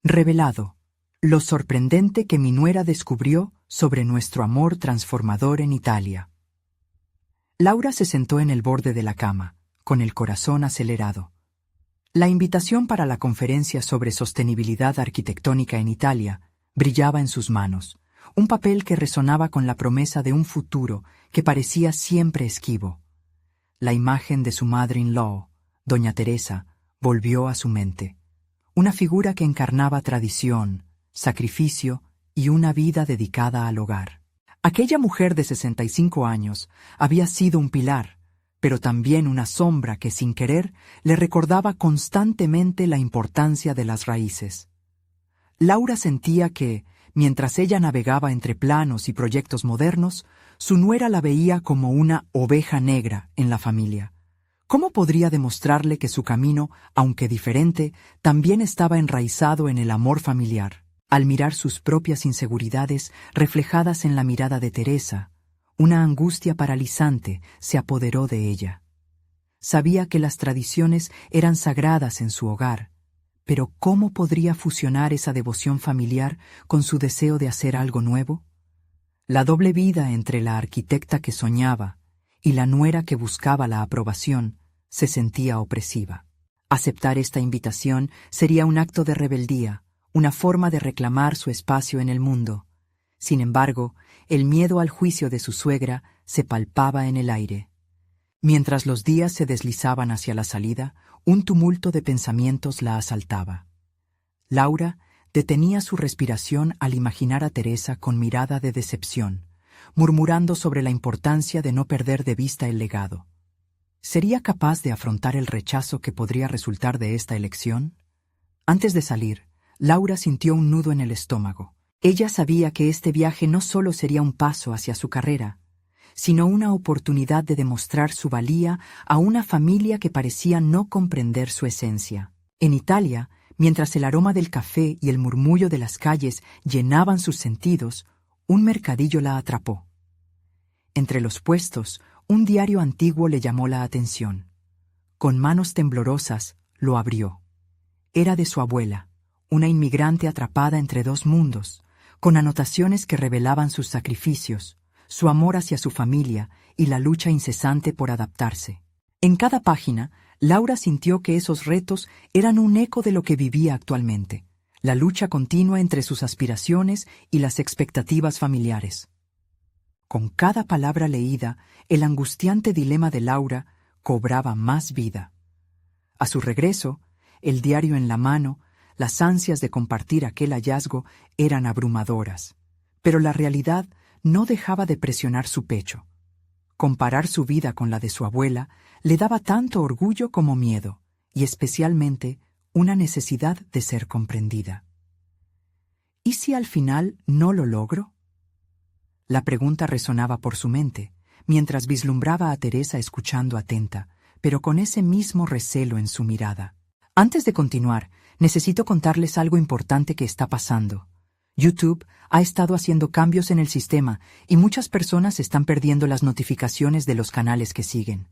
Revelado. Lo sorprendente que mi nuera descubrió sobre nuestro amor transformador en Italia. Laura se sentó en el borde de la cama, con el corazón acelerado. La invitación para la conferencia sobre sostenibilidad arquitectónica en Italia brillaba en sus manos, un papel que resonaba con la promesa de un futuro que parecía siempre esquivo. La imagen de su mother-in-law, doña Teresa, volvió a su mente. Una figura que encarnaba tradición, sacrificio y una vida dedicada al hogar. Aquella mujer de 65 años había sido un pilar, pero también una sombra que sin querer le recordaba constantemente la importancia de las raíces. Laura sentía que, mientras ella navegaba entre planos y proyectos modernos, su nuera la veía como una oveja negra en la familia. ¿Cómo podría demostrarle que su camino, aunque diferente, también estaba enraizado en el amor familiar? Al mirar sus propias inseguridades reflejadas en la mirada de Teresa, una angustia paralizante se apoderó de ella. Sabía que las tradiciones eran sagradas en su hogar, pero ¿cómo podría fusionar esa devoción familiar con su deseo de hacer algo nuevo? La doble vida entre la arquitecta que soñaba y la nuera que buscaba la aprobación se sentía opresiva. Aceptar esta invitación sería un acto de rebeldía, una forma de reclamar su espacio en el mundo. Sin embargo, el miedo al juicio de su suegra se palpaba en el aire. Mientras los días se deslizaban hacia la salida, un tumulto de pensamientos la asaltaba. Laura detenía su respiración al imaginar a Teresa con mirada de decepción, murmurando sobre la importancia de no perder de vista el legado. ¿Sería capaz de afrontar el rechazo que podría resultar de esta elección? Antes de salir, Laura sintió un nudo en el estómago. Ella sabía que este viaje no solo sería un paso hacia su carrera, sino una oportunidad de demostrar su valía a una familia que parecía no comprender su esencia. En Italia, mientras el aroma del café y el murmullo de las calles llenaban sus sentidos, un mercadillo la atrapó. Entre los puestos, un diario antiguo le llamó la atención. Con manos temblorosas, lo abrió. Era de su abuela, una inmigrante atrapada entre dos mundos, con anotaciones que revelaban sus sacrificios, su amor hacia su familia y la lucha incesante por adaptarse. En cada página, Laura sintió que esos retos eran un eco de lo que vivía actualmente, la lucha continua entre sus aspiraciones y las expectativas familiares. Con cada palabra leída, el angustiante dilema de Laura cobraba más vida. A su regreso, el diario en la mano, las ansias de compartir aquel hallazgo eran abrumadoras, pero la realidad no dejaba de presionar su pecho. Comparar su vida con la de su abuela le daba tanto orgullo como miedo, y especialmente una necesidad de ser comprendida. ¿Y si al final no lo logro? La pregunta resonaba por su mente, mientras vislumbraba a Teresa escuchando atenta, pero con ese mismo recelo en su mirada. Antes de continuar, necesito contarles algo importante que está pasando. YouTube ha estado haciendo cambios en el sistema y muchas personas están perdiendo las notificaciones de los canales que siguen.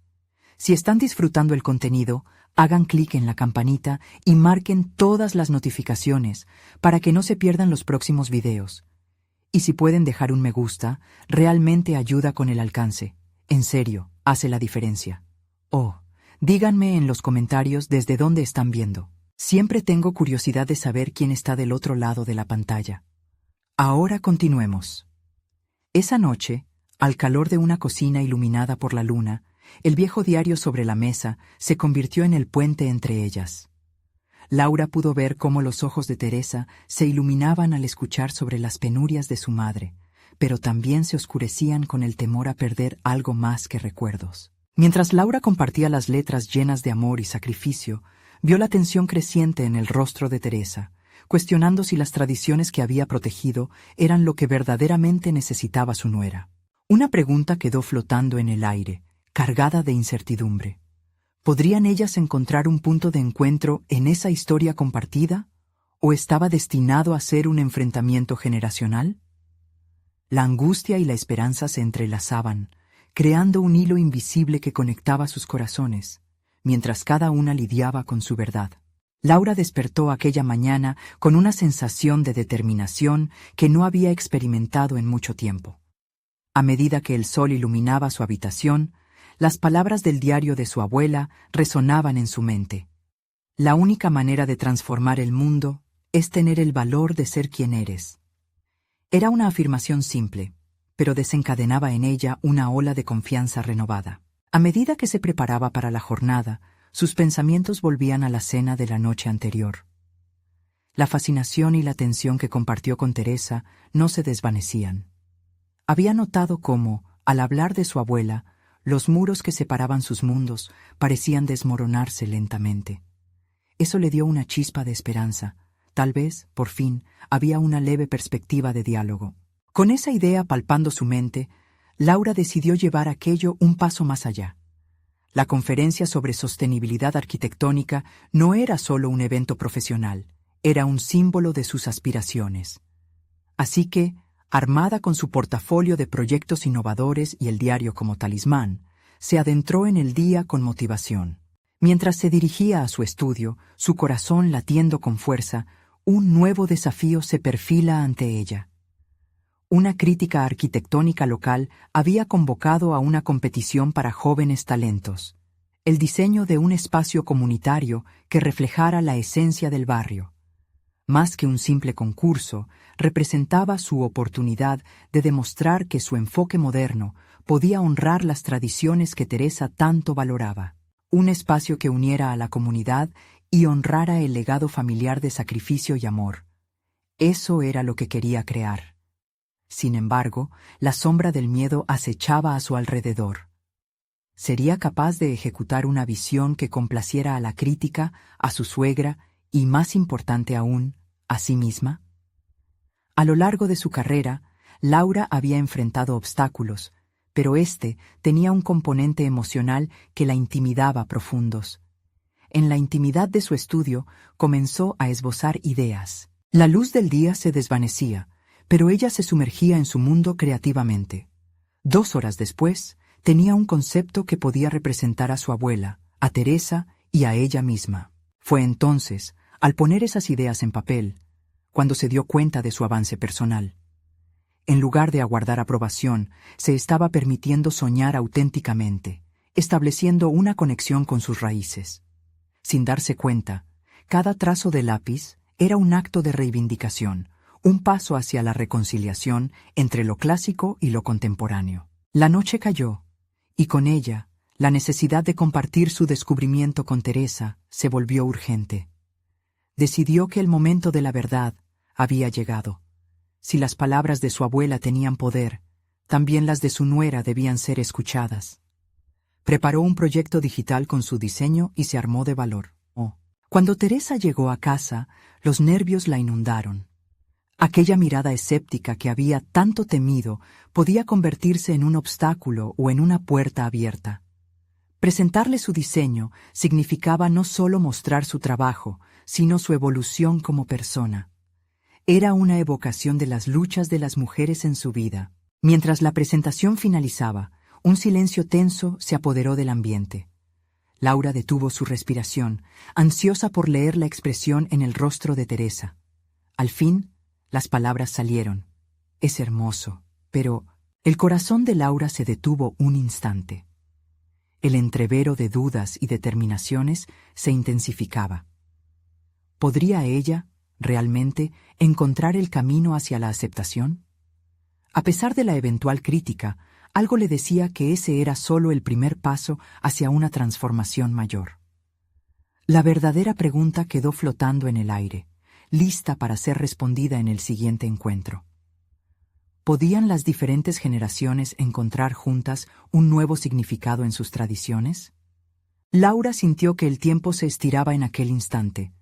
Si están disfrutando el contenido, hagan clic en la campanita y marquen todas las notificaciones para que no se pierdan los próximos videos. Y si pueden dejar un me gusta, realmente ayuda con el alcance. En serio, hace la diferencia. Oh, díganme en los comentarios desde dónde están viendo. Siempre tengo curiosidad de saber quién está del otro lado de la pantalla. Ahora continuemos. Esa noche, al calor de una cocina iluminada por la luna, el viejo diario sobre la mesa se convirtió en el puente entre ellas. Laura pudo ver cómo los ojos de Teresa se iluminaban al escuchar sobre las penurias de su madre, pero también se oscurecían con el temor a perder algo más que recuerdos. Mientras Laura compartía las letras llenas de amor y sacrificio, vio la tensión creciente en el rostro de Teresa, cuestionando si las tradiciones que había protegido eran lo que verdaderamente necesitaba su nuera. Una pregunta quedó flotando en el aire, cargada de incertidumbre. ¿Podrían ellas encontrar un punto de encuentro en esa historia compartida? ¿O estaba destinado a ser un enfrentamiento generacional? La angustia y la esperanza se entrelazaban, creando un hilo invisible que conectaba sus corazones, mientras cada una lidiaba con su verdad. Laura despertó aquella mañana con una sensación de determinación que no había experimentado en mucho tiempo. A medida que el sol iluminaba su habitación, las palabras del diario de su abuela resonaban en su mente. La única manera de transformar el mundo es tener el valor de ser quien eres. Era una afirmación simple, pero desencadenaba en ella una ola de confianza renovada. A medida que se preparaba para la jornada, sus pensamientos volvían a la cena de la noche anterior. La fascinación y la tensión que compartió con Teresa no se desvanecían. Había notado cómo, al hablar de su abuela, los muros que separaban sus mundos parecían desmoronarse lentamente. Eso le dio una chispa de esperanza. Tal vez, por fin, había una leve perspectiva de diálogo. Con esa idea palpando su mente, Laura decidió llevar aquello un paso más allá. La conferencia sobre sostenibilidad arquitectónica no era solo un evento profesional, era un símbolo de sus aspiraciones. Así que, armada con su portafolio de proyectos innovadores y el diario como talismán, se adentró en el día con motivación. Mientras se dirigía a su estudio, su corazón latiendo con fuerza, un nuevo desafío se perfila ante ella. Una crítica arquitectónica local había convocado a una competición para jóvenes talentos, el diseño de un espacio comunitario que reflejara la esencia del barrio. Más que un simple concurso, representaba su oportunidad de demostrar que su enfoque moderno podía honrar las tradiciones que Teresa tanto valoraba. Un espacio que uniera a la comunidad y honrara el legado familiar de sacrificio y amor. Eso era lo que quería crear. Sin embargo, la sombra del miedo acechaba a su alrededor. ¿Sería capaz de ejecutar una visión que complaciera a la crítica, a su suegra y, más importante aún, a sí misma? A lo largo de su carrera, Laura había enfrentado obstáculos, pero este tenía un componente emocional que la intimidaba profundos. En la intimidad de su estudio comenzó a esbozar ideas. La luz del día se desvanecía, pero ella se sumergía en su mundo creativamente. 2 horas después, tenía un concepto que podía representar a su abuela, a Teresa y a ella misma. Fue entonces, al poner esas ideas en papel, cuando se dio cuenta de su avance personal. En lugar de aguardar aprobación, se estaba permitiendo soñar auténticamente, estableciendo una conexión con sus raíces. Sin darse cuenta, cada trazo de lápiz era un acto de reivindicación, un paso hacia la reconciliación entre lo clásico y lo contemporáneo. La noche cayó, y con ella, la necesidad de compartir su descubrimiento con Teresa se volvió urgente. Decidió que el momento de la verdad había llegado. Si las palabras de su abuela tenían poder, también las de su nuera debían ser escuchadas. Preparó un proyecto digital con su diseño y se armó de valor. Cuando Teresa llegó a casa, los nervios la inundaron. Aquella mirada escéptica que había tanto temido podía convertirse en un obstáculo o en una puerta abierta. Presentarle su diseño significaba no solo mostrar su trabajo, sino su evolución como persona. Era una evocación de las luchas de las mujeres en su vida. Mientras la presentación finalizaba, un silencio tenso se apoderó del ambiente. Laura detuvo su respiración, ansiosa por leer la expresión en el rostro de Teresa. Al fin, las palabras salieron. Es hermoso, pero el corazón de Laura se detuvo un instante. El entrevero de dudas y determinaciones se intensificaba. ¿Podría ella, realmente, encontrar el camino hacia la aceptación? A pesar de la eventual crítica, algo le decía que ese era solo el primer paso hacia una transformación mayor. La verdadera pregunta quedó flotando en el aire, lista para ser respondida en el siguiente encuentro. ¿Podían las diferentes generaciones encontrar juntas un nuevo significado en sus tradiciones? Laura sintió que el tiempo se estiraba en aquel instante.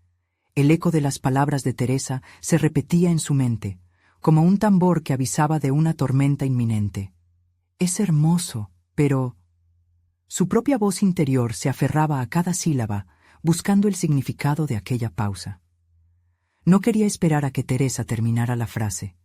El eco de las palabras de Teresa se repetía en su mente, como un tambor que avisaba de una tormenta inminente. Es hermoso, pero... Su propia voz interior se aferraba a cada sílaba, buscando el significado de aquella pausa. No quería esperar a que Teresa terminara la frase.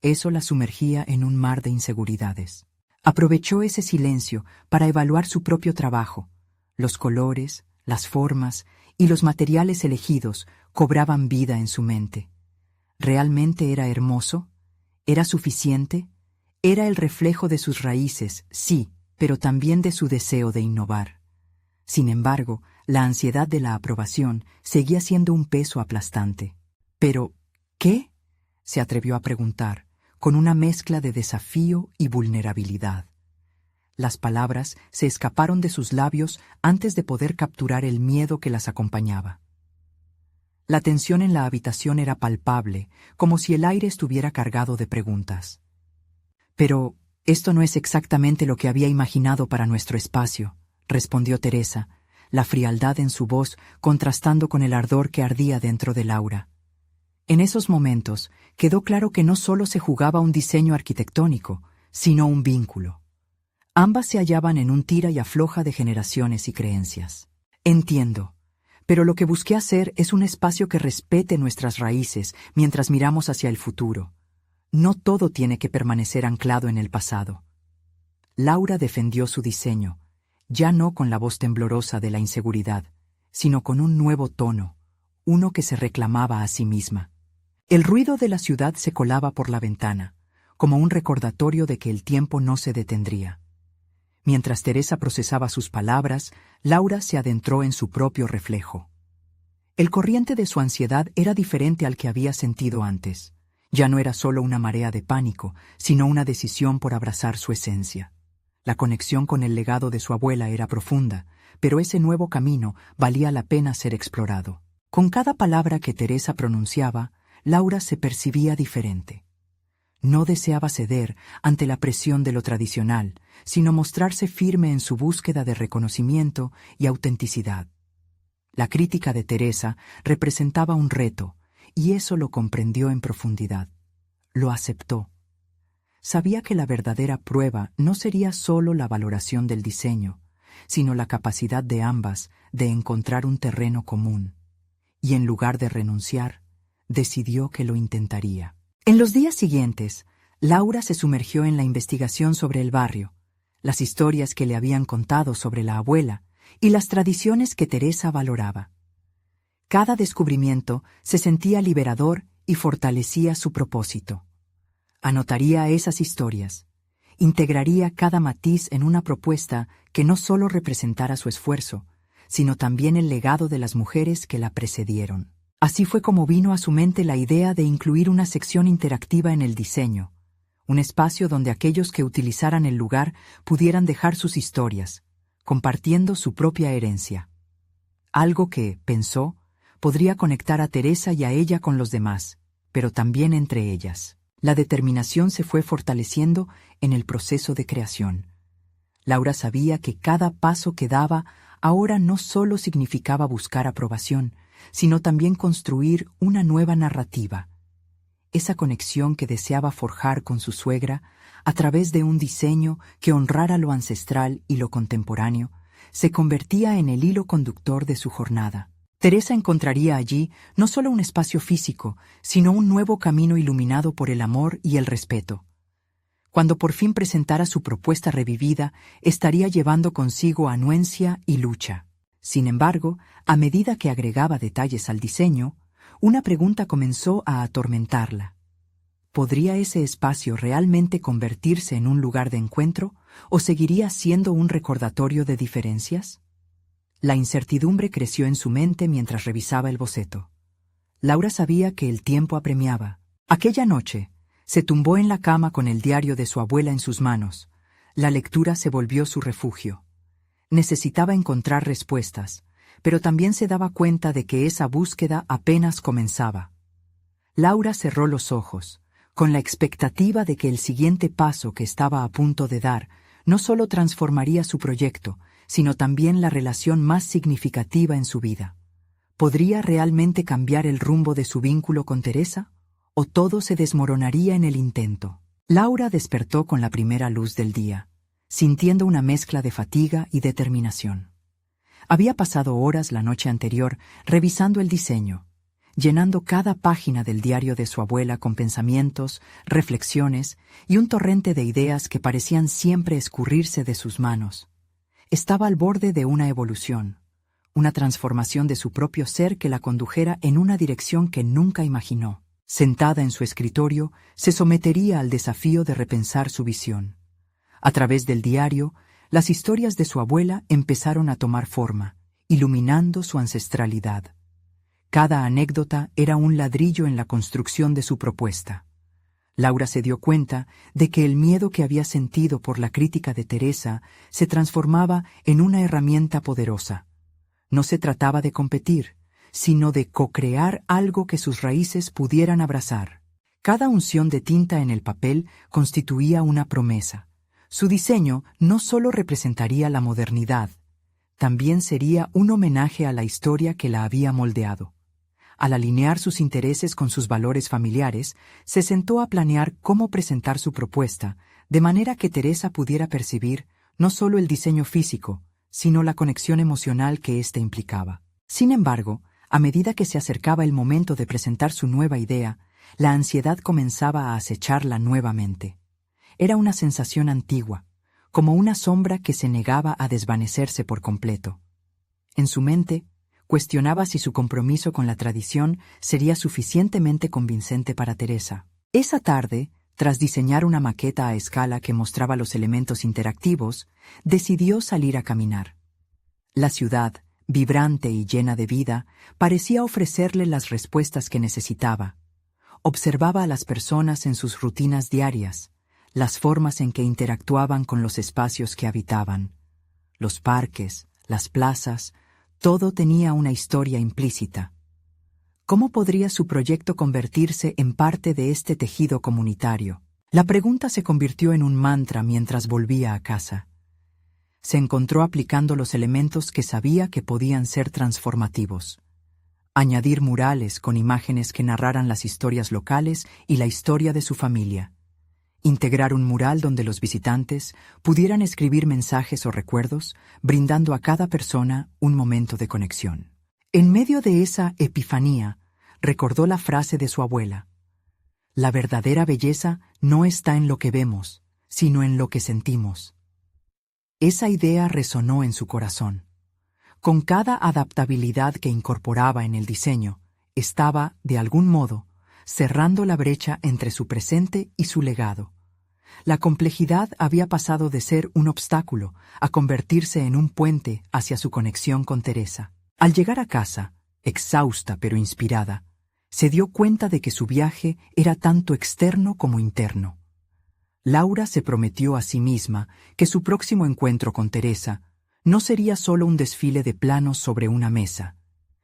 Eso la sumergía en un mar de inseguridades. Aprovechó ese silencio para evaluar su propio trabajo, los colores, las formas y los materiales elegidos cobraban vida en su mente. ¿Realmente era hermoso? ¿Era suficiente? Era el reflejo de sus raíces, sí, pero también de su deseo de innovar. Sin embargo, la ansiedad de la aprobación seguía siendo un peso aplastante. ¿Pero qué?, se atrevió a preguntar, con una mezcla de desafío y vulnerabilidad. Las palabras se escaparon de sus labios antes de poder capturar el miedo que las acompañaba. La tensión en la habitación era palpable, como si el aire estuviera cargado de preguntas. «Pero esto no es exactamente lo que había imaginado para nuestro espacio», respondió Teresa, la frialdad en su voz contrastando con el ardor que ardía dentro de Laura. En esos momentos quedó claro que no solo se jugaba un diseño arquitectónico, sino un vínculo. Ambas se hallaban en un tira y afloja de generaciones y creencias. «Entiendo, pero lo que busqué hacer es un espacio que respete nuestras raíces mientras miramos hacia el futuro. No todo tiene que permanecer anclado en el pasado». Laura defendió su diseño, ya no con la voz temblorosa de la inseguridad, sino con un nuevo tono, uno que se reclamaba a sí misma. El ruido de la ciudad se colaba por la ventana, como un recordatorio de que el tiempo no se detendría. Mientras Teresa procesaba sus palabras, Laura se adentró en su propio reflejo. El corriente de su ansiedad era diferente al que había sentido antes. Ya no era solo una marea de pánico, sino una decisión por abrazar su esencia. La conexión con el legado de su abuela era profunda, pero ese nuevo camino valía la pena ser explorado. Con cada palabra que Teresa pronunciaba, Laura se percibía diferente. No deseaba ceder ante la presión de lo tradicional, sino mostrarse firme en su búsqueda de reconocimiento y autenticidad. La crítica de Teresa representaba un reto, y eso lo comprendió en profundidad. Lo aceptó. Sabía que la verdadera prueba no sería solo la valoración del diseño, sino la capacidad de ambas de encontrar un terreno común. Y en lugar de renunciar, decidió que lo intentaría. En los días siguientes, Laura se sumergió en la investigación sobre el barrio, las historias que le habían contado sobre la abuela y las tradiciones que Teresa valoraba. Cada descubrimiento se sentía liberador y fortalecía su propósito. Anotaría esas historias, integraría cada matiz en una propuesta que no solo representara su esfuerzo, sino también el legado de las mujeres que la precedieron. Así fue como vino a su mente la idea de incluir una sección interactiva en el diseño, un espacio donde aquellos que utilizaran el lugar pudieran dejar sus historias, compartiendo su propia herencia. Algo que, pensó, podría conectar a Teresa y a ella con los demás, pero también entre ellas. La determinación se fue fortaleciendo en el proceso de creación. Laura sabía que cada paso que daba ahora no solo significaba buscar aprobación, sino también construir una nueva narrativa. Esa conexión que deseaba forjar con su suegra, a través de un diseño que honrara lo ancestral y lo contemporáneo, se convertía en el hilo conductor de su jornada. Teresa encontraría allí no solo un espacio físico, sino un nuevo camino iluminado por el amor y el respeto. Cuando por fin presentara su propuesta revivida, estaría llevando consigo anuencia y lucha. Sin embargo, a medida que agregaba detalles al diseño, una pregunta comenzó a atormentarla. ¿Podría ese espacio realmente convertirse en un lugar de encuentro o seguiría siendo un recordatorio de diferencias? La incertidumbre creció en su mente mientras revisaba el boceto. Laura sabía que el tiempo apremiaba. Aquella noche, se tumbó en la cama con el diario de su abuela en sus manos. La lectura se volvió su refugio. Necesitaba encontrar respuestas, pero también se daba cuenta de que esa búsqueda apenas comenzaba. Laura cerró los ojos, con la expectativa de que el siguiente paso que estaba a punto de dar no solo transformaría su proyecto, sino también la relación más significativa en su vida. ¿Podría realmente cambiar el rumbo de su vínculo con Teresa? ¿O todo se desmoronaría en el intento? Laura despertó con la primera luz del día, sintiendo una mezcla de fatiga y determinación. Había pasado horas la noche anterior revisando el diseño, llenando cada página del diario de su abuela con pensamientos, reflexiones y un torrente de ideas que parecían siempre escurrirse de sus manos. Estaba al borde de una evolución, una transformación de su propio ser que la condujera en una dirección que nunca imaginó. Sentada en su escritorio, se sometería al desafío de repensar su visión. A través del diario, las historias de su abuela empezaron a tomar forma, iluminando su ancestralidad. Cada anécdota era un ladrillo en la construcción de su propuesta. Laura se dio cuenta de que el miedo que había sentido por la crítica de Teresa se transformaba en una herramienta poderosa. No se trataba de competir, sino de co-crear algo que sus raíces pudieran abrazar. Cada unción de tinta en el papel constituía una promesa. Su diseño no solo representaría la modernidad, también sería un homenaje a la historia que la había moldeado. Al alinear sus intereses con sus valores familiares, se sentó a planear cómo presentar su propuesta, de manera que Teresa pudiera percibir no solo el diseño físico, sino la conexión emocional que éste implicaba. Sin embargo, a medida que se acercaba el momento de presentar su nueva idea, la ansiedad comenzaba a acecharla nuevamente. Era una sensación antigua, como una sombra que se negaba a desvanecerse por completo. En su mente, cuestionaba si su compromiso con la tradición sería suficientemente convincente para Teresa. Esa tarde, tras diseñar una maqueta a escala que mostraba los elementos interactivos, decidió salir a caminar. La ciudad, vibrante y llena de vida, parecía ofrecerle las respuestas que necesitaba. Observaba a las personas en sus rutinas diarias, las formas en que interactuaban con los espacios que habitaban. Los parques, las plazas, todo tenía una historia implícita. ¿Cómo podría su proyecto convertirse en parte de este tejido comunitario? La pregunta se convirtió en un mantra mientras volvía a casa. Se encontró aplicando los elementos que sabía que podían ser transformativos. Añadir murales con imágenes que narraran las historias locales y la historia de su familia. Integrar un mural donde los visitantes pudieran escribir mensajes o recuerdos, brindando a cada persona un momento de conexión. En medio de esa epifanía, recordó la frase de su abuela: «La verdadera belleza no está en lo que vemos, sino en lo que sentimos». Esa idea resonó en su corazón. Con cada adaptabilidad que incorporaba en el diseño, estaba, de algún modo, cerrando la brecha entre su presente y su legado. La complejidad había pasado de ser un obstáculo a convertirse en un puente hacia su conexión con Teresa. Al llegar a casa, exhausta pero inspirada, se dio cuenta de que su viaje era tanto externo como interno. Laura se prometió a sí misma que su próximo encuentro con Teresa no sería solo un desfile de planos sobre una mesa,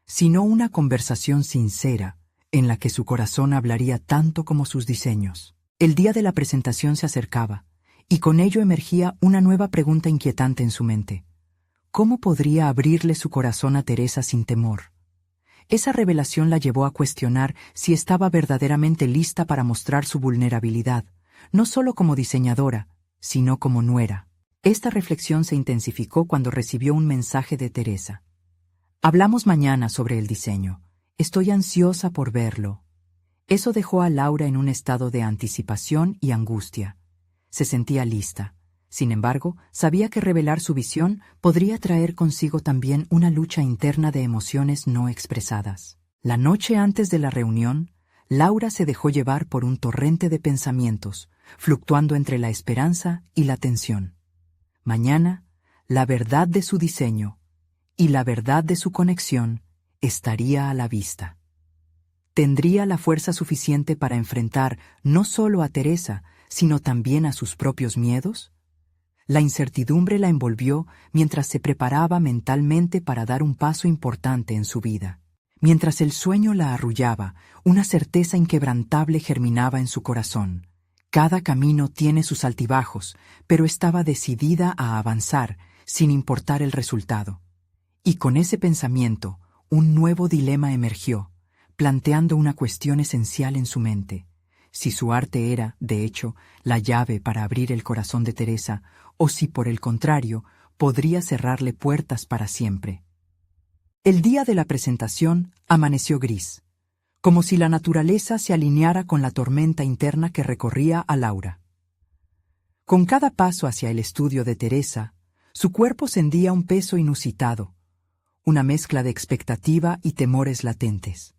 sino una conversación sincera en la que su corazón hablaría tanto como sus diseños. El día de la presentación se acercaba, y con ello emergía una nueva pregunta inquietante en su mente. ¿Cómo podría abrirle su corazón a Teresa sin temor? Esa revelación la llevó a cuestionar si estaba verdaderamente lista para mostrar su vulnerabilidad, no solo como diseñadora, sino como nuera. Esta reflexión se intensificó cuando recibió un mensaje de Teresa. «Hablamos mañana sobre el diseño. Estoy ansiosa por verlo». Eso dejó a Laura en un estado de anticipación y angustia. Se sentía lista. Sin embargo, sabía que revelar su visión podría traer consigo también una lucha interna de emociones no expresadas. La noche antes de la reunión, Laura se dejó llevar por un torrente de pensamientos, fluctuando entre la esperanza y la tensión. Mañana, la verdad de su diseño y la verdad de su conexión estaría a la vista. Tendría la fuerza suficiente para enfrentar no solo a Teresa, sino también a sus propios miedos. La incertidumbre la envolvió mientras se preparaba mentalmente para dar un paso importante en su vida. Mientras el sueño la arrullaba, una certeza inquebrantable germinaba en su corazón. Cada camino tiene sus altibajos, pero estaba decidida a avanzar, sin importar el resultado. Y con ese pensamiento, un nuevo dilema emergió, planteando una cuestión esencial en su mente. Si su arte era, de hecho, la llave para abrir el corazón de Teresa, o si, por el contrario, podría cerrarle puertas para siempre. El día de la presentación amaneció gris, como si la naturaleza se alineara con la tormenta interna que recorría a Laura. Con cada paso hacia el estudio de Teresa, su cuerpo sentía un peso inusitado, una mezcla de expectativa y temores latentes.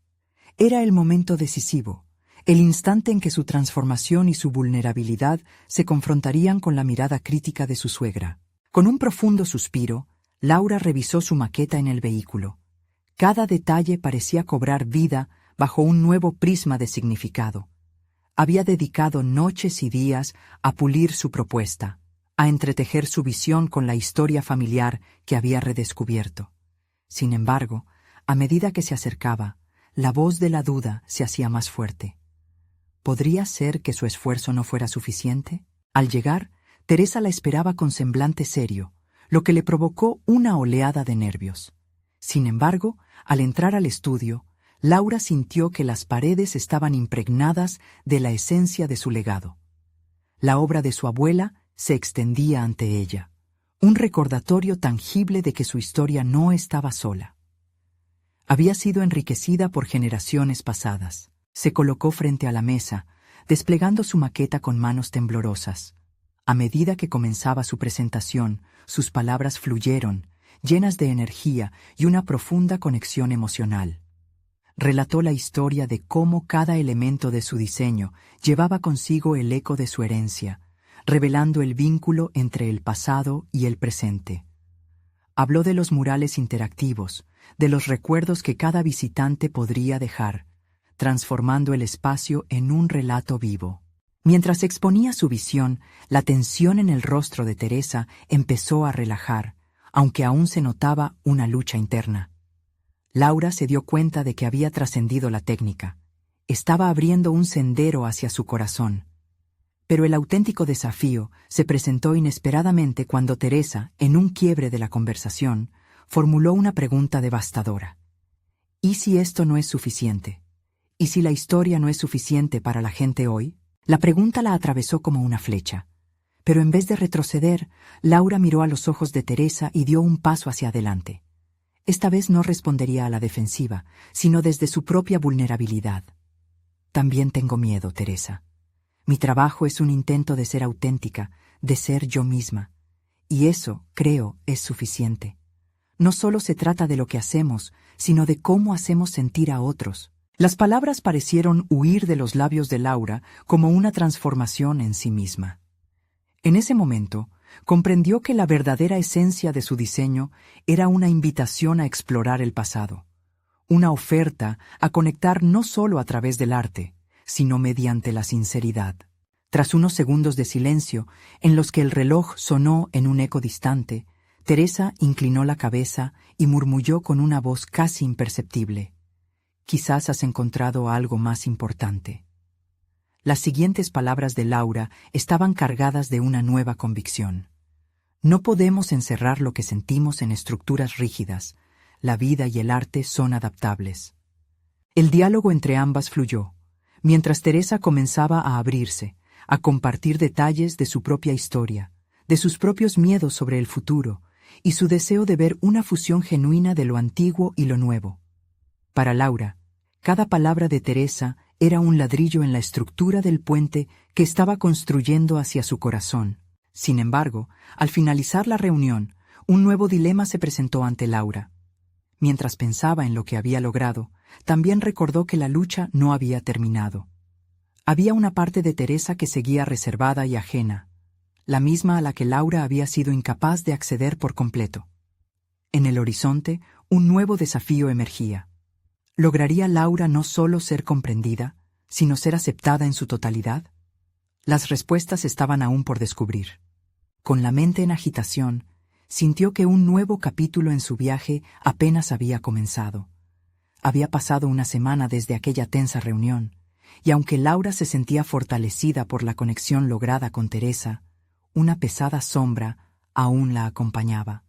Era el momento decisivo, el instante en que su transformación y su vulnerabilidad se confrontarían con la mirada crítica de su suegra. Con un profundo suspiro, Laura revisó su maqueta en el vehículo. Cada detalle parecía cobrar vida bajo un nuevo prisma de significado. Había dedicado noches y días a pulir su propuesta, a entretejer su visión con la historia familiar que había redescubierto. Sin embargo, a medida que se acercaba, la voz de la duda se hacía más fuerte. ¿Podría ser que su esfuerzo no fuera suficiente? Al llegar, Teresa la esperaba con semblante serio, lo que le provocó una oleada de nervios. Sin embargo, al entrar al estudio, Laura sintió que las paredes estaban impregnadas de la esencia de su legado. La obra de su abuela se extendía ante ella, un recordatorio tangible de que su historia no estaba sola. Había sido enriquecida por generaciones pasadas. Se colocó frente a la mesa, desplegando su maqueta con manos temblorosas. A medida que comenzaba su presentación, sus palabras fluyeron, llenas de energía y una profunda conexión emocional. Relató la historia de cómo cada elemento de su diseño llevaba consigo el eco de su herencia, revelando el vínculo entre el pasado y el presente. Habló de los murales interactivos, de los recuerdos que cada visitante podría dejar, transformando el espacio en un relato vivo. Mientras exponía su visión, la tensión en el rostro de Teresa empezó a relajar, aunque aún se notaba una lucha interna. Laura se dio cuenta de que había trascendido la técnica. Estaba abriendo un sendero hacia su corazón. Pero el auténtico desafío se presentó inesperadamente cuando Teresa, en un quiebre de la conversación, formuló una pregunta devastadora. ¿Y si esto no es suficiente? ¿Y si la historia no es suficiente para la gente hoy? La pregunta la atravesó como una flecha. Pero en vez de retroceder, Laura miró a los ojos de Teresa y dio un paso hacia adelante. Esta vez no respondería a la defensiva, sino desde su propia vulnerabilidad. También tengo miedo, Teresa. Mi trabajo es un intento de ser auténtica, de ser yo misma. Y eso, creo, es suficiente. No solo se trata de lo que hacemos, sino de cómo hacemos sentir a otros. Las palabras parecieron huir de los labios de Laura como una transformación en sí misma. En ese momento, comprendió que la verdadera esencia de su diseño era una invitación a explorar el pasado, una oferta a conectar no solo a través del arte, sino mediante la sinceridad. Tras unos segundos de silencio, en los que el reloj sonó en un eco distante, Teresa inclinó la cabeza y murmulló con una voz casi imperceptible: «Quizás has encontrado algo más importante». Las siguientes palabras de Laura estaban cargadas de una nueva convicción. No podemos encerrar lo que sentimos en estructuras rígidas. La vida y el arte son adaptables. El diálogo entre ambas fluyó, mientras Teresa comenzaba a abrirse, a compartir detalles de su propia historia, de sus propios miedos sobre el futuro y su deseo de ver una fusión genuina de lo antiguo y lo nuevo. Para Laura, cada palabra de Teresa era un ladrillo en la estructura del puente que estaba construyendo hacia su corazón. Sin embargo, al finalizar la reunión, un nuevo dilema se presentó ante Laura. Mientras pensaba en lo que había logrado, también recordó que la lucha no había terminado. Había una parte de Teresa que seguía reservada y ajena, la misma a la que Laura había sido incapaz de acceder por completo. En el horizonte, un nuevo desafío emergía. ¿Lograría Laura no solo ser comprendida, sino ser aceptada en su totalidad? Las respuestas estaban aún por descubrir. Con la mente en agitación, sintió que un nuevo capítulo en su viaje apenas había comenzado. Había pasado una semana desde aquella tensa reunión, y aunque Laura se sentía fortalecida por la conexión lograda con Teresa, una pesada sombra aún la acompañaba.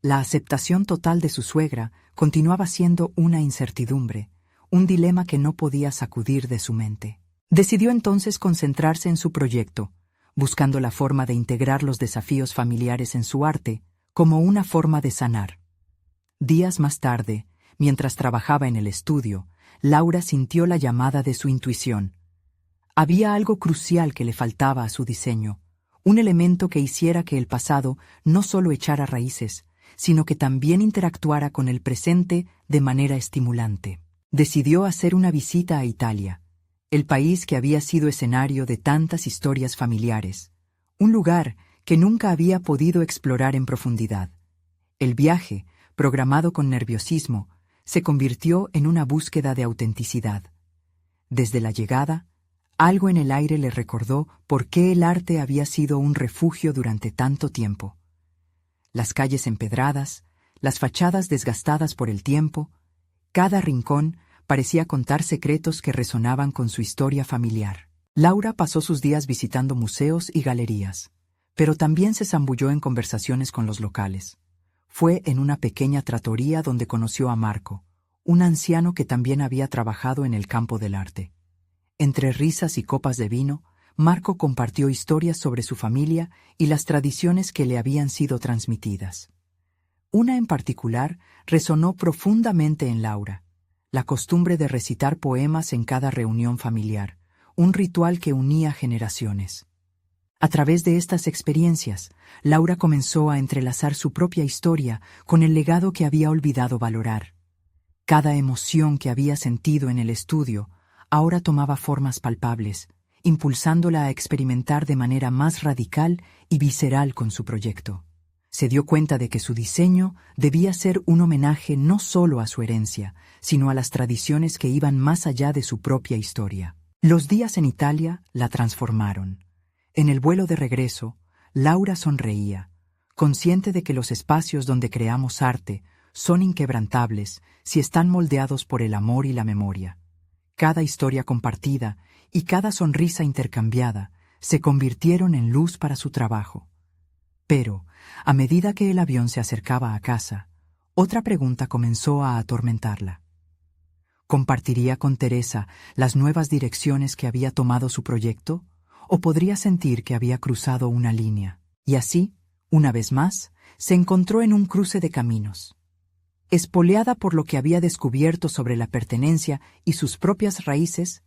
La aceptación total de su suegra continuaba siendo una incertidumbre, un dilema que no podía sacudir de su mente. Decidió entonces concentrarse en su proyecto, buscando la forma de integrar los desafíos familiares en su arte como una forma de sanar. Días más tarde, mientras trabajaba en el estudio, Laura sintió la llamada de su intuición. Había algo crucial que le faltaba a su diseño, un elemento que hiciera que el pasado no solo echara raíces, sino que también interactuara con el presente de manera estimulante. Decidió hacer una visita a Italia, el país que había sido escenario de tantas historias familiares, un lugar que nunca había podido explorar en profundidad. El viaje, programado con nerviosismo, se convirtió en una búsqueda de autenticidad. Desde la llegada, algo en el aire le recordó por qué el arte había sido un refugio durante tanto tiempo. Las calles empedradas, las fachadas desgastadas por el tiempo, cada rincón parecía contar secretos que resonaban con su historia familiar. Laura pasó sus días visitando museos y galerías, pero también se zambulló en conversaciones con los locales. Fue en una pequeña trattoria donde conoció a Marco, un anciano que también había trabajado en el campo del arte. Entre risas y copas de vino, Marco compartió historias sobre su familia y las tradiciones que le habían sido transmitidas. Una en particular resonó profundamente en Laura: la costumbre de recitar poemas en cada reunión familiar, un ritual que unía generaciones. A través de estas experiencias, Laura comenzó a entrelazar su propia historia con el legado que había olvidado valorar. Cada emoción que había sentido en el estudio ahora tomaba formas palpables, impulsándola a experimentar de manera más radical y visceral con su proyecto. Se dio cuenta de que su diseño debía ser un homenaje no solo a su herencia, sino a las tradiciones que iban más allá de su propia historia. Los días en Italia la transformaron. En el vuelo de regreso, Laura sonreía, consciente de que los espacios donde creamos arte son inquebrantables si están moldeados por el amor y la memoria. Cada historia compartida y cada sonrisa intercambiada se convirtieron en luz para su trabajo. Pero, a medida que el avión se acercaba a casa, otra pregunta comenzó a atormentarla. ¿Compartiría con Teresa las nuevas direcciones que había tomado su proyecto? ¿O podría sentir que había cruzado una línea? Y así, una vez más, se encontró en un cruce de caminos. Espoleada por lo que había descubierto sobre la pertenencia y sus propias raíces,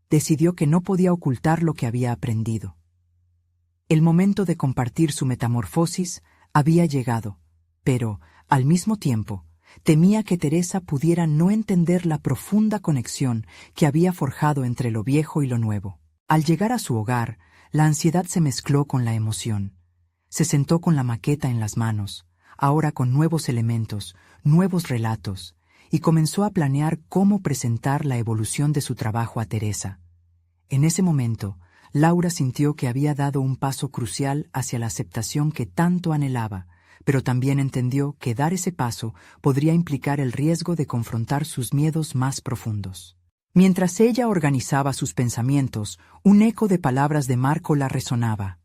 decidió que no podía ocultar lo que había aprendido. El momento de compartir su metamorfosis había llegado, pero, al mismo tiempo, temía que Teresa pudiera no entender la profunda conexión que había forjado entre lo viejo y lo nuevo. Al llegar a su hogar, la ansiedad se mezcló con la emoción. Se sentó con la maqueta en las manos, ahora con nuevos elementos, nuevos relatos, y comenzó a planear cómo presentar la evolución de su trabajo a Teresa. En ese momento, Laura sintió que había dado un paso crucial hacia la aceptación que tanto anhelaba, pero también entendió que dar ese paso podría implicar el riesgo de confrontar sus miedos más profundos. Mientras ella organizaba sus pensamientos, un eco de palabras de Marco la resonaba.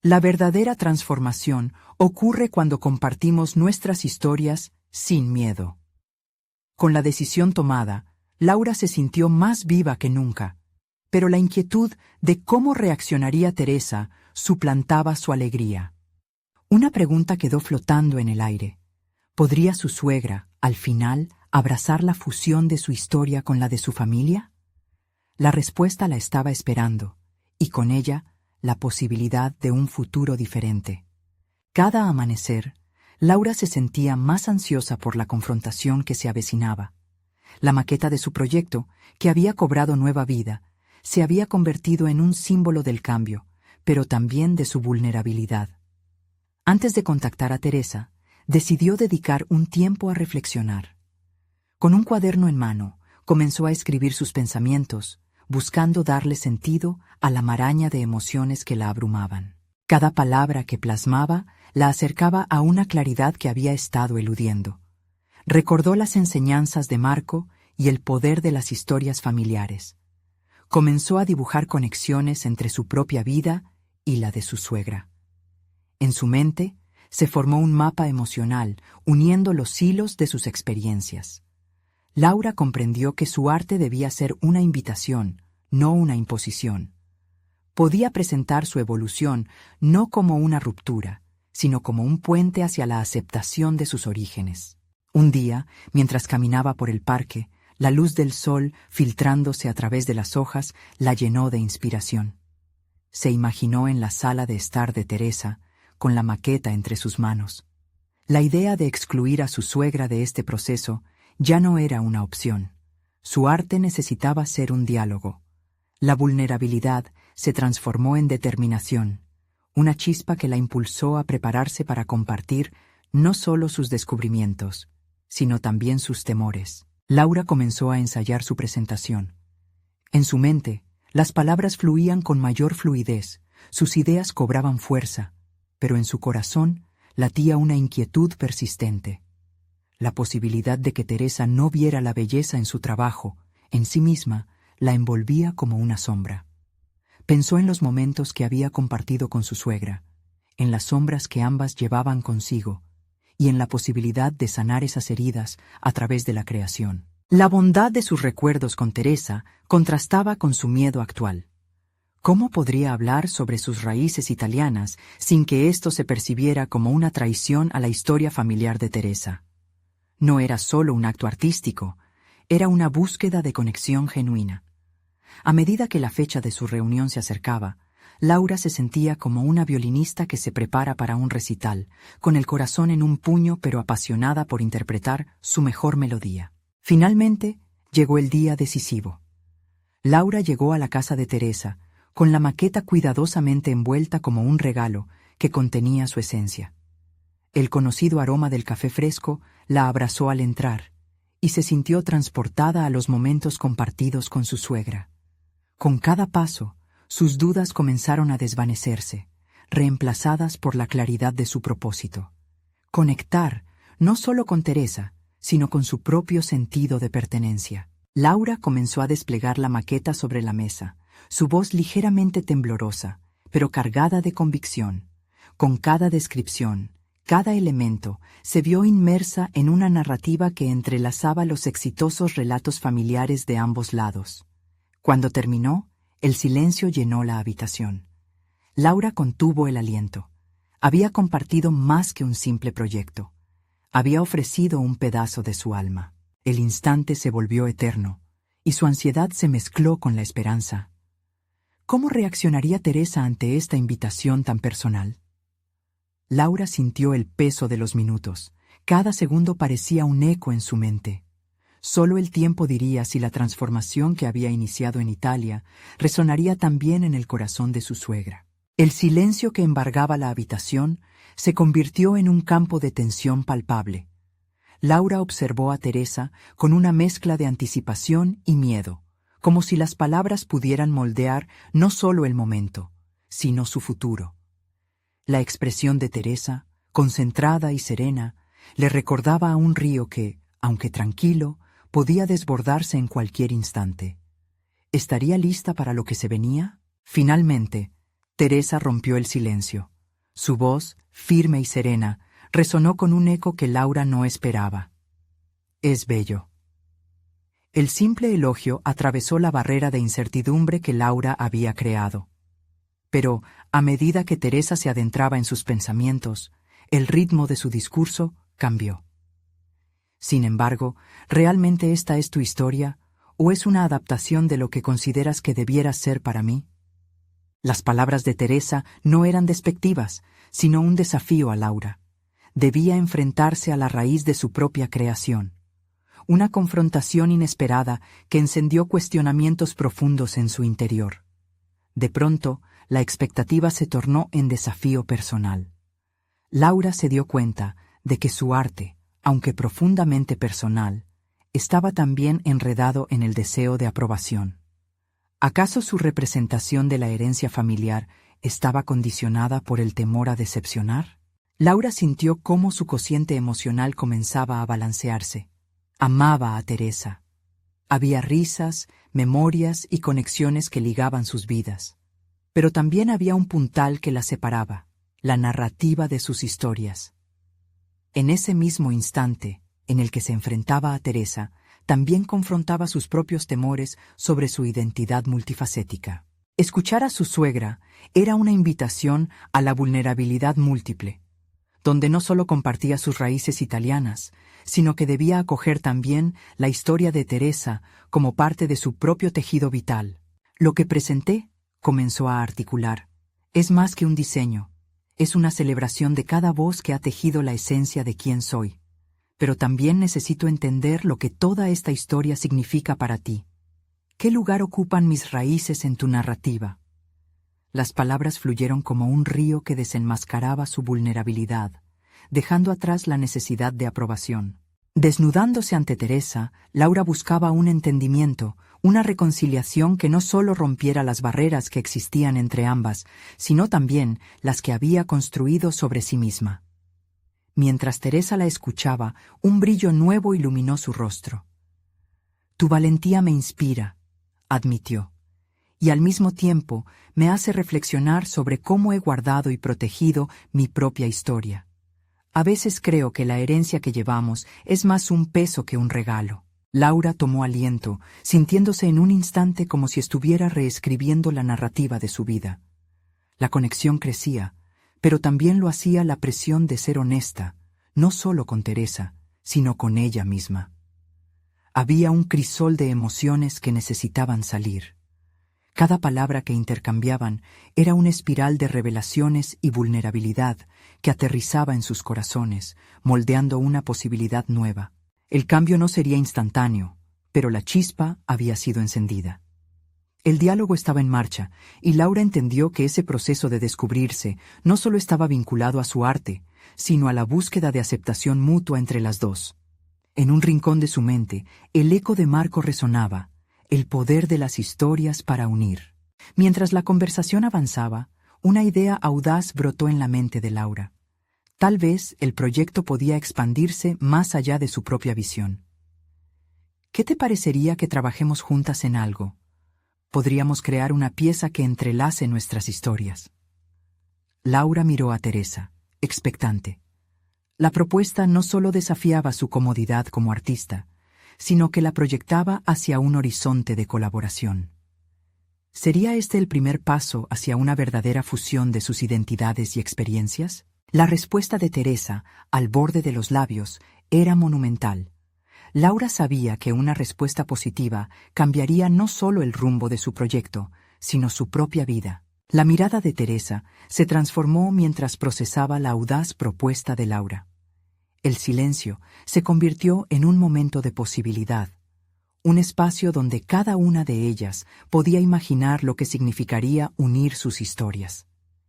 La verdadera transformación ocurre cuando compartimos nuestras historias sin miedo. Con la decisión tomada, Laura se sintió más viva que nunca, pero la inquietud de cómo reaccionaría Teresa suplantaba su alegría. Una pregunta quedó flotando en el aire. ¿Podría su suegra, al final, abrazar la fusión de su historia con la de su familia? La respuesta la estaba esperando, y con ella, la posibilidad de un futuro diferente. Cada amanecer, Laura se sentía más ansiosa por la confrontación que se avecinaba. La maqueta de su proyecto, que había cobrado nueva vida, se había convertido en un símbolo del cambio, pero también de su vulnerabilidad. Antes de contactar a Teresa, decidió dedicar un tiempo a reflexionar. Con un cuaderno en mano, comenzó a escribir sus pensamientos, buscando darle sentido a la maraña de emociones que la abrumaban. Cada palabra que plasmaba la acercaba a una claridad que había estado eludiendo. Recordó las enseñanzas de Marco y el poder de las historias familiares. Comenzó a dibujar conexiones entre su propia vida y la de su suegra. En su mente se formó un mapa emocional uniendo los hilos de sus experiencias. Laura comprendió que su arte debía ser una invitación, no una imposición. Podía presentar su evolución no como una ruptura, sino como un puente hacia la aceptación de sus orígenes. Un día, mientras caminaba por el parque, la luz del sol, filtrándose a través de las hojas, la llenó de inspiración. Se imaginó en la sala de estar de Teresa, con la maqueta entre sus manos. La idea de excluir a su suegra de este proceso ya no era una opción. Su arte necesitaba ser un diálogo. La vulnerabilidad se transformó en determinación, una chispa que la impulsó a prepararse para compartir no solo sus descubrimientos, sino también sus temores. Laura comenzó a ensayar su presentación. En su mente, las palabras fluían con mayor fluidez, sus ideas cobraban fuerza, pero en su corazón latía una inquietud persistente. La posibilidad de que Teresa no viera la belleza en su trabajo, en sí misma, la envolvía como una sombra. Pensó en los momentos que había compartido con su suegra, en las sombras que ambas llevaban consigo, y en la posibilidad de sanar esas heridas a través de la creación. La bondad de sus recuerdos con Teresa contrastaba con su miedo actual. ¿Cómo podría hablar sobre sus raíces italianas sin que esto se percibiera como una traición a la historia familiar de Teresa? No era solo un acto artístico, era una búsqueda de conexión genuina. A medida que la fecha de su reunión se acercaba, Laura se sentía como una violinista que se prepara para un recital, con el corazón en un puño pero apasionada por interpretar su mejor melodía. Finalmente, llegó el día decisivo. Laura llegó a la casa de Teresa, con la maqueta cuidadosamente envuelta como un regalo que contenía su esencia. El conocido aroma del café fresco la abrazó al entrar, y se sintió transportada a los momentos compartidos con su suegra. Con cada paso, sus dudas comenzaron a desvanecerse, reemplazadas por la claridad de su propósito. Conectar, no solo con Teresa, sino con su propio sentido de pertenencia. Laura comenzó a desplegar la maqueta sobre la mesa, su voz ligeramente temblorosa, pero cargada de convicción. Con cada descripción, cada elemento, se vio inmersa en una narrativa que entrelazaba los exitosos relatos familiares de ambos lados. Cuando terminó, el silencio llenó la habitación. Laura contuvo el aliento. Había compartido más que un simple proyecto. Había ofrecido un pedazo de su alma. El instante se volvió eterno, y su ansiedad se mezcló con la esperanza. ¿Cómo reaccionaría Teresa ante esta invitación tan personal? Laura sintió el peso de los minutos. Cada segundo parecía un eco en su mente. Solo el tiempo diría si la transformación que había iniciado en Italia resonaría también en el corazón de su suegra. El silencio que embargaba la habitación se convirtió en un campo de tensión palpable. Laura observó a Teresa con una mezcla de anticipación y miedo, como si las palabras pudieran moldear no solo el momento, sino su futuro. La expresión de Teresa, concentrada y serena, le recordaba a un río que, aunque tranquilo, podía desbordarse en cualquier instante. ¿Estaría lista para lo que se venía? Finalmente, Teresa rompió el silencio. Su voz, firme y serena, resonó con un eco que Laura no esperaba. Es bello. El simple elogio atravesó la barrera de incertidumbre que Laura había creado. Pero, a medida que Teresa se adentraba en sus pensamientos, el ritmo de su discurso cambió. Sin embargo, ¿realmente esta es tu historia, o es una adaptación de lo que consideras que debiera ser para mí? Las palabras de Teresa no eran despectivas, sino un desafío a Laura. Debía enfrentarse a la raíz de su propia creación. Una confrontación inesperada que encendió cuestionamientos profundos en su interior. De pronto, la expectativa se tornó en desafío personal. Laura se dio cuenta de que su arte, aunque profundamente personal, estaba también enredado en el deseo de aprobación. ¿Acaso su representación de la herencia familiar estaba condicionada por el temor a decepcionar? Laura sintió cómo su cociente emocional comenzaba a balancearse. Amaba a Teresa. Había risas, memorias y conexiones que ligaban sus vidas. Pero también había un puntal que la separaba, la narrativa de sus historias. En ese mismo instante, en el que se enfrentaba a Teresa, también confrontaba sus propios temores sobre su identidad multifacética. Escuchar a su suegra era una invitación a la vulnerabilidad múltiple, donde no solo compartía sus raíces italianas, sino que debía acoger también la historia de Teresa como parte de su propio tejido vital. Lo que presenté, comenzó a articular, es más que un diseño, Es una celebración de cada voz que ha tejido la esencia de quién soy. Pero también necesito entender lo que toda esta historia significa para ti. ¿Qué lugar ocupan mis raíces en tu narrativa? Las palabras fluyeron como un río que desenmascaraba su vulnerabilidad, dejando atrás la necesidad de aprobación. Desnudándose ante Teresa, Laura buscaba un entendimiento, una reconciliación que no solo rompiera las barreras que existían entre ambas, sino también las que había construido sobre sí misma. Mientras Teresa la escuchaba, un brillo nuevo iluminó su rostro. «Tu valentía me inspira», admitió, «y al mismo tiempo me hace reflexionar sobre cómo he guardado y protegido mi propia historia. A veces creo que la herencia que llevamos es más un peso que un regalo». Laura tomó aliento, sintiéndose en un instante como si estuviera reescribiendo la narrativa de su vida. La conexión crecía, pero también lo hacía la presión de ser honesta, no solo con Teresa, sino con ella misma. Había un crisol de emociones que necesitaban salir. Cada palabra que intercambiaban era una espiral de revelaciones y vulnerabilidad que aterrizaba en sus corazones, moldeando una posibilidad nueva. El cambio no sería instantáneo, pero la chispa había sido encendida. El diálogo estaba en marcha, y Laura entendió que ese proceso de descubrirse no solo estaba vinculado a su arte, sino a la búsqueda de aceptación mutua entre las dos. En un rincón de su mente, el eco de Marco resonaba, el poder de las historias para unir. Mientras la conversación avanzaba, una idea audaz brotó en la mente de Laura. Tal vez el proyecto podía expandirse más allá de su propia visión. ¿Qué te parecería que trabajemos juntas en algo? Podríamos crear una pieza que entrelace nuestras historias. Laura miró a Teresa, expectante. La propuesta no solo desafiaba su comodidad como artista, sino que la proyectaba hacia un horizonte de colaboración. ¿Sería este el primer paso hacia una verdadera fusión de sus identidades y experiencias? La respuesta de Teresa, al borde de los labios, era monumental. Laura sabía que una respuesta positiva cambiaría no solo el rumbo de su proyecto, sino su propia vida. La mirada de Teresa se transformó mientras procesaba la audaz propuesta de Laura. El silencio se convirtió en un momento de posibilidad, un espacio donde cada una de ellas podía imaginar lo que significaría unir sus historias.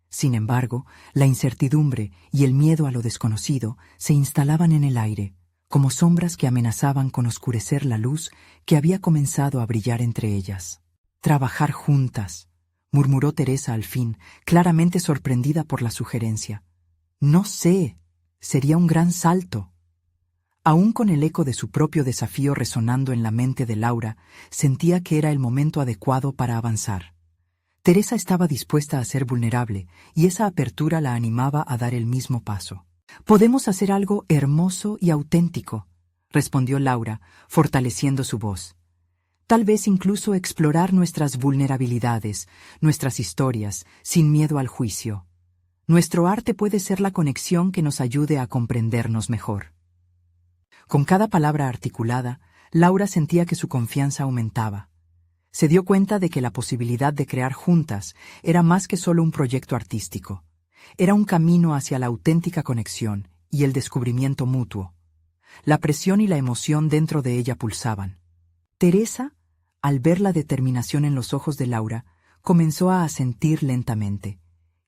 Sin embargo, la incertidumbre y el miedo a lo desconocido se instalaban en el aire, como sombras que amenazaban con oscurecer la luz que había comenzado a brillar entre ellas. «Trabajar juntas», murmuró Teresa al fin, claramente sorprendida por la sugerencia. «No sé, sería un gran salto». Aún con el eco de su propio desafío resonando en la mente de Laura, sentía que era el momento adecuado para avanzar. Teresa estaba dispuesta a ser vulnerable, y esa apertura la animaba a dar el mismo paso. «Podemos hacer algo hermoso y auténtico», respondió Laura, fortaleciendo su voz. «Tal vez incluso explorar nuestras vulnerabilidades, nuestras historias, sin miedo al juicio. Nuestro arte puede ser la conexión que nos ayude a comprendernos mejor». Con cada palabra articulada, Laura sentía que su confianza aumentaba. Se dio cuenta de que la posibilidad de crear juntas era más que solo un proyecto artístico. Era un camino hacia la auténtica conexión y el descubrimiento mutuo. La presión y la emoción dentro de ella pulsaban. Teresa, al ver la determinación en los ojos de Laura, comenzó a asentir lentamente.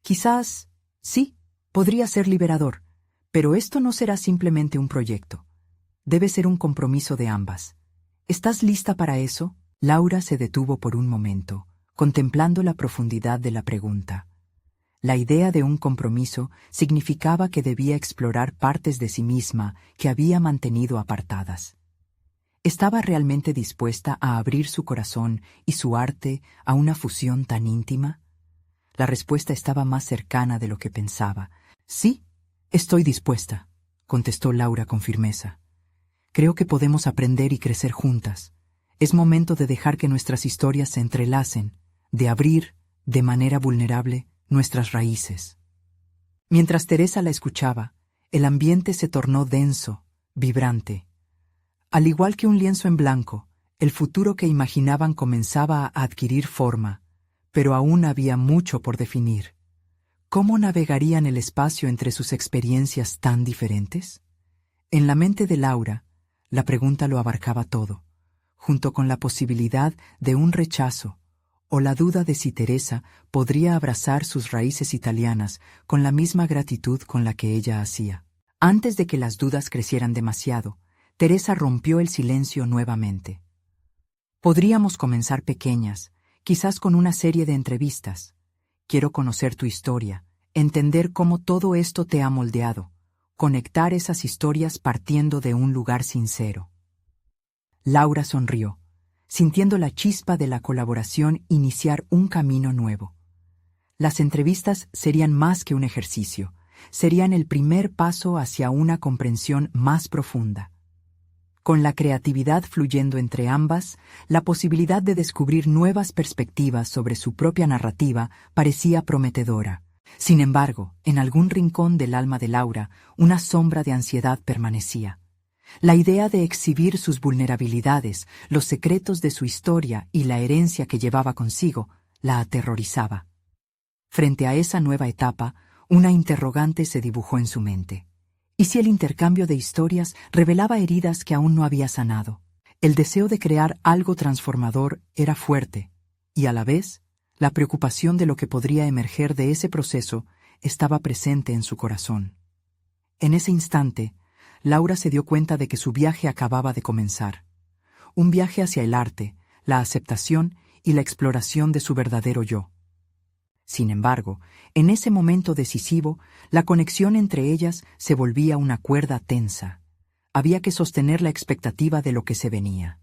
Quizás, sí, podría ser liberador, pero esto no será simplemente un proyecto. Debe ser un compromiso de ambas. ¿Estás lista para eso? Laura se detuvo por un momento, contemplando la profundidad de la pregunta. La idea de un compromiso significaba que debía explorar partes de sí misma que había mantenido apartadas. ¿Estaba realmente dispuesta a abrir su corazón y su arte a una fusión tan íntima? La respuesta estaba más cercana de lo que pensaba. «Sí, estoy dispuesta», contestó Laura con firmeza. «Creo que podemos aprender y crecer juntas. Es momento de dejar que nuestras historias se entrelacen, de abrir, de manera vulnerable, nuestras raíces». Mientras Teresa la escuchaba, el ambiente se tornó denso, vibrante. Al igual que un lienzo en blanco, el futuro que imaginaban comenzaba a adquirir forma, pero aún había mucho por definir. ¿Cómo navegarían el espacio entre sus experiencias tan diferentes? En la mente de Laura, la pregunta lo abarcaba todo, junto con la posibilidad de un rechazo o la duda de si Teresa podría abrazar sus raíces italianas con la misma gratitud con la que ella hacía. Antes de que las dudas crecieran demasiado, Teresa rompió el silencio nuevamente. Podríamos comenzar pequeñas, quizás con una serie de entrevistas. Quiero conocer tu historia, entender cómo todo esto te ha moldeado, conectar esas historias partiendo de un lugar sincero. Laura sonrió, sintiendo la chispa de la colaboración iniciar un camino nuevo. Las entrevistas serían más que un ejercicio, serían el primer paso hacia una comprensión más profunda. Con la creatividad fluyendo entre ambas, la posibilidad de descubrir nuevas perspectivas sobre su propia narrativa parecía prometedora. Sin embargo, en algún rincón del alma de Laura, una sombra de ansiedad permanecía. La idea de exhibir sus vulnerabilidades, los secretos de su historia y la herencia que llevaba consigo, la aterrorizaba. Frente a esa nueva etapa, una interrogante se dibujó en su mente. ¿Y si el intercambio de historias revelaba heridas que aún no había sanado? El deseo de crear algo transformador era fuerte, y a la vez, la preocupación de lo que podría emerger de ese proceso estaba presente en su corazón. En ese instante, Laura se dio cuenta de que su viaje acababa de comenzar. Un viaje hacia el arte, la aceptación y la exploración de su verdadero yo. Sin embargo, en ese momento decisivo, la conexión entre ellas se volvía una cuerda tensa. Había que sostener la expectativa de lo que se venía.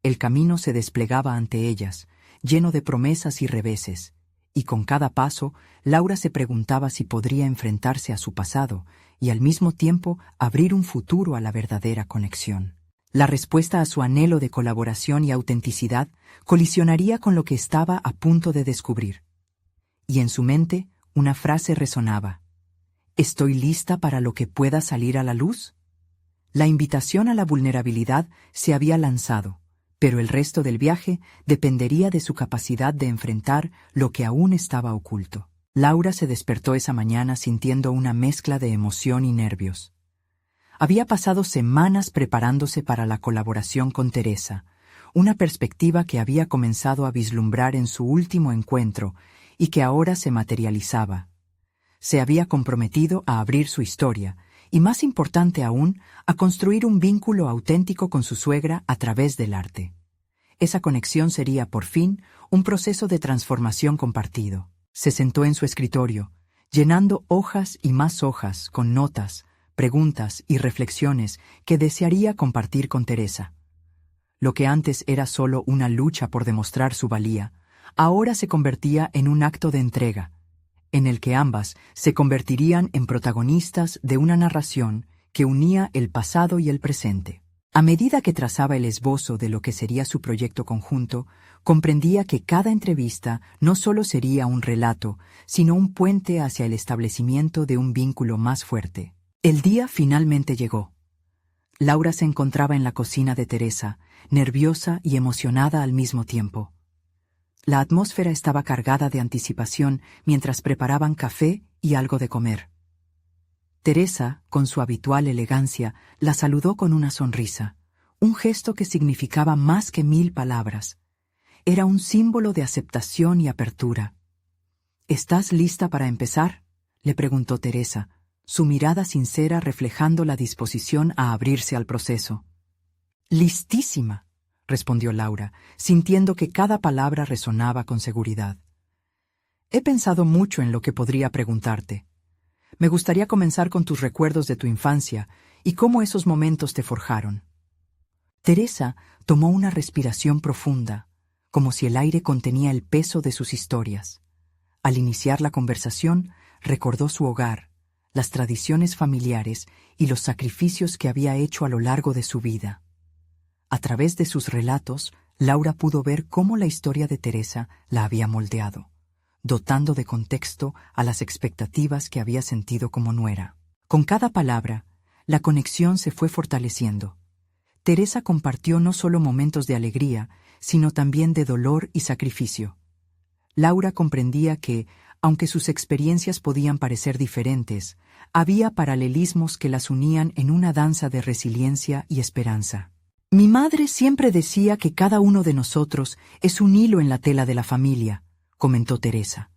El camino se desplegaba ante ellas, lleno de promesas y reveses, y con cada paso, Laura se preguntaba si podría enfrentarse a su pasado y al mismo tiempo abrir un futuro a la verdadera conexión. La respuesta a su anhelo de colaboración y autenticidad colisionaría con lo que estaba a punto de descubrir. Y en su mente una frase resonaba: ¿estoy lista para lo que pueda salir a la luz? La invitación a la vulnerabilidad se había lanzado, pero el resto del viaje dependería de su capacidad de enfrentar lo que aún estaba oculto. Laura se despertó esa mañana sintiendo una mezcla de emoción y nervios. Había pasado semanas preparándose para la colaboración con Teresa, una perspectiva que había comenzado a vislumbrar en su último encuentro y que ahora se materializaba. Se había comprometido a abrir su historia y, más importante aún, a construir un vínculo auténtico con su suegra a través del arte. Esa conexión sería, por fin, un proceso de transformación compartido. Se sentó en su escritorio, llenando hojas y más hojas con notas, preguntas y reflexiones que desearía compartir con Teresa. Lo que antes era solo una lucha por demostrar su valía, ahora se convertía en un acto de entrega, en el que ambas se convertirían en protagonistas de una narración que unía el pasado y el presente. A medida que trazaba el esbozo de lo que sería su proyecto conjunto, comprendía que cada entrevista no solo sería un relato, sino un puente hacia el establecimiento de un vínculo más fuerte. El día finalmente llegó. Laura se encontraba en la cocina de Teresa, nerviosa y emocionada al mismo tiempo. La atmósfera estaba cargada de anticipación mientras preparaban café y algo de comer. Teresa, con su habitual elegancia, la saludó con una sonrisa, un gesto que significaba más que 1000 palabras. Era un símbolo de aceptación y apertura. ¿Estás lista para empezar?, le preguntó Teresa, su mirada sincera reflejando la disposición a abrirse al proceso. «Listísima», respondió Laura, sintiendo que cada palabra resonaba con seguridad. «He pensado mucho en lo que podría preguntarte. Me gustaría comenzar con tus recuerdos de tu infancia y cómo esos momentos te forjaron». Teresa tomó una respiración profunda, como si el aire contenía el peso de sus historias. Al iniciar la conversación, recordó su hogar, las tradiciones familiares y los sacrificios que había hecho a lo largo de su vida. A través de sus relatos, Laura pudo ver cómo la historia de Teresa la había moldeado, dotando de contexto a las expectativas que había sentido como nuera. Con cada palabra, la conexión se fue fortaleciendo. Teresa compartió no solo momentos de alegría, sino también de dolor y sacrificio. Laura comprendía que, Aunque sus experiencias podían parecer diferentes, había paralelismos que las unían en una danza de resiliencia y esperanza. Mi madre siempre decía que cada uno de nosotros es un hilo en la tela de la familia, comentó Teresa.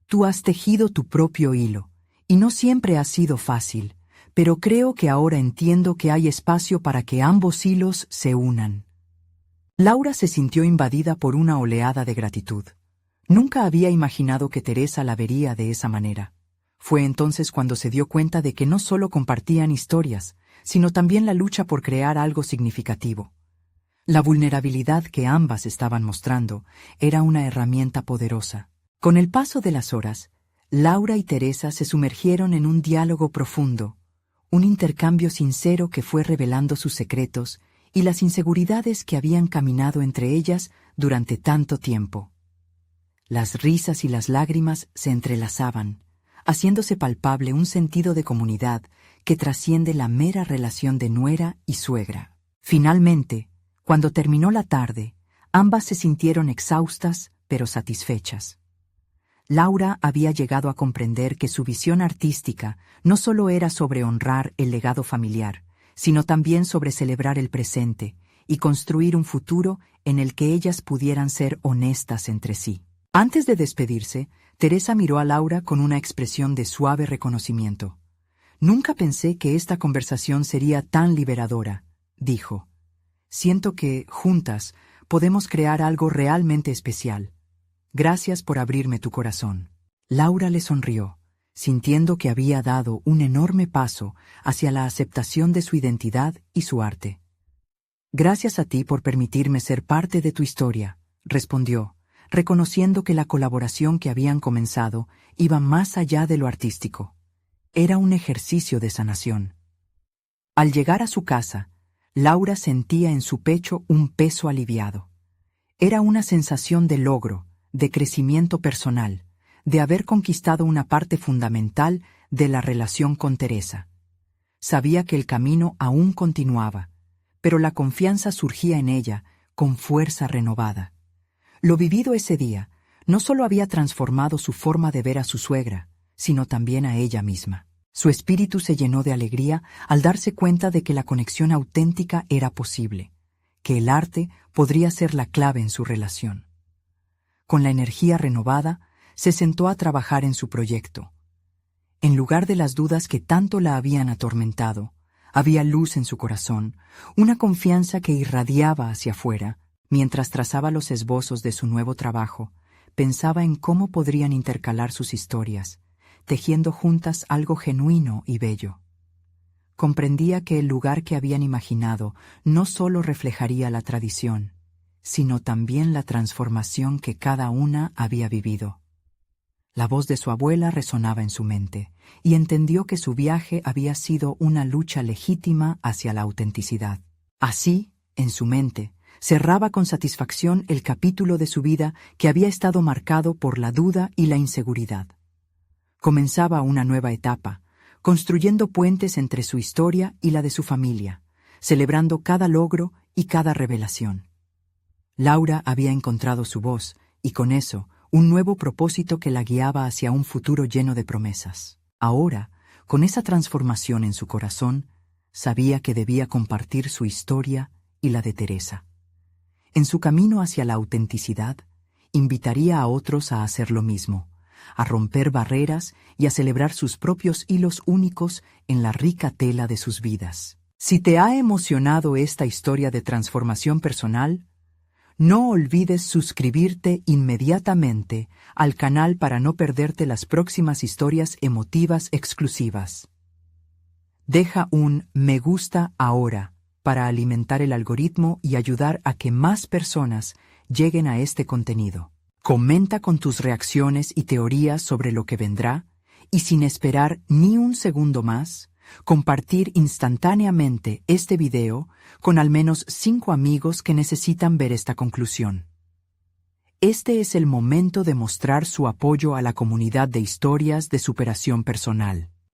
Tú has tejido tu propio hilo, y no siempre ha sido fácil, pero creo que ahora entiendo que hay espacio para que ambos hilos se unan. Laura se sintió invadida por una oleada de gratitud. Nunca había imaginado que Teresa la vería de esa manera. Fue entonces cuando se dio cuenta de que no solo compartían historias, sino también la lucha por crear algo significativo. La vulnerabilidad que ambas estaban mostrando era una herramienta poderosa. Con el paso de las horas, Laura y Teresa se sumergieron en un diálogo profundo, un intercambio sincero que fue revelando sus secretos y las inseguridades que habían caminado entre ellas durante tanto tiempo. Las risas y las lágrimas se entrelazaban, haciéndose palpable un sentido de comunidad que trasciende la mera relación de nuera y suegra. Finalmente, cuando terminó la tarde, ambas se sintieron exhaustas pero satisfechas. Laura había llegado a comprender que su visión artística no solo era sobre honrar el legado familiar, sino también sobre celebrar el presente y construir un futuro en el que ellas pudieran ser honestas entre sí. Antes de despedirse, Teresa miró a Laura con una expresión de suave reconocimiento. Nunca pensé que esta conversación sería tan liberadora, dijo. Siento que, juntas, podemos crear algo realmente especial. Gracias por abrirme tu corazón. Laura le sonrió, sintiendo que había dado un enorme paso hacia la aceptación de su identidad y su arte. Gracias a ti por permitirme ser parte de tu historia, respondió, reconociendo que la colaboración que habían comenzado iba más allá de lo artístico. Era un ejercicio de sanación. Al llegar a su casa, Laura sentía en su pecho un peso aliviado. Era una sensación de logro, de crecimiento personal, de haber conquistado una parte fundamental de la relación con Teresa. Sabía que el camino aún continuaba, pero la confianza surgía en ella con fuerza renovada. Lo vivido ese día no solo había transformado su forma de ver a su suegra, sino también a ella misma. Su espíritu se llenó de alegría al darse cuenta de que la conexión auténtica era posible, que el arte podría ser la clave en su relación. Con la energía renovada, se sentó a trabajar en su proyecto. En lugar de las dudas que tanto la habían atormentado, había luz en su corazón, una confianza que irradiaba hacia afuera. Mientras trazaba los esbozos de su nuevo trabajo, pensaba en cómo podrían intercalar sus historias, tejiendo juntas algo genuino y bello. Comprendía que el lugar que habían imaginado no solo reflejaría la tradición, sino también la transformación que cada una había vivido. La voz de su abuela resonaba en su mente, y entendió que su viaje había sido una lucha legítima hacia la autenticidad. Así, en su mente, cerraba con satisfacción el capítulo de su vida que había estado marcado por la duda y la inseguridad. Comenzaba una nueva etapa, construyendo puentes entre su historia y la de su familia, celebrando cada logro y cada revelación. Laura había encontrado su voz, y con eso, un nuevo propósito que la guiaba hacia un futuro lleno de promesas. Ahora, con esa transformación en su corazón, sabía que debía compartir su historia y la de Teresa. En su camino hacia la autenticidad, invitaría a otros a hacer lo mismo, a romper barreras y a celebrar sus propios hilos únicos en la rica tela de sus vidas. Si te ha emocionado esta historia de transformación personal, no olvides suscribirte inmediatamente al canal para no perderte las próximas historias emotivas exclusivas. Deja un me gusta ahora para alimentar el algoritmo y ayudar a que más personas lleguen a este contenido. Comenta con tus reacciones y teorías sobre lo que vendrá y sin esperar ni un segundo más, compartir instantáneamente este video con al menos 5 amigos que necesitan ver esta conclusión. Este es el momento de mostrar su apoyo a la comunidad de historias de superación personal.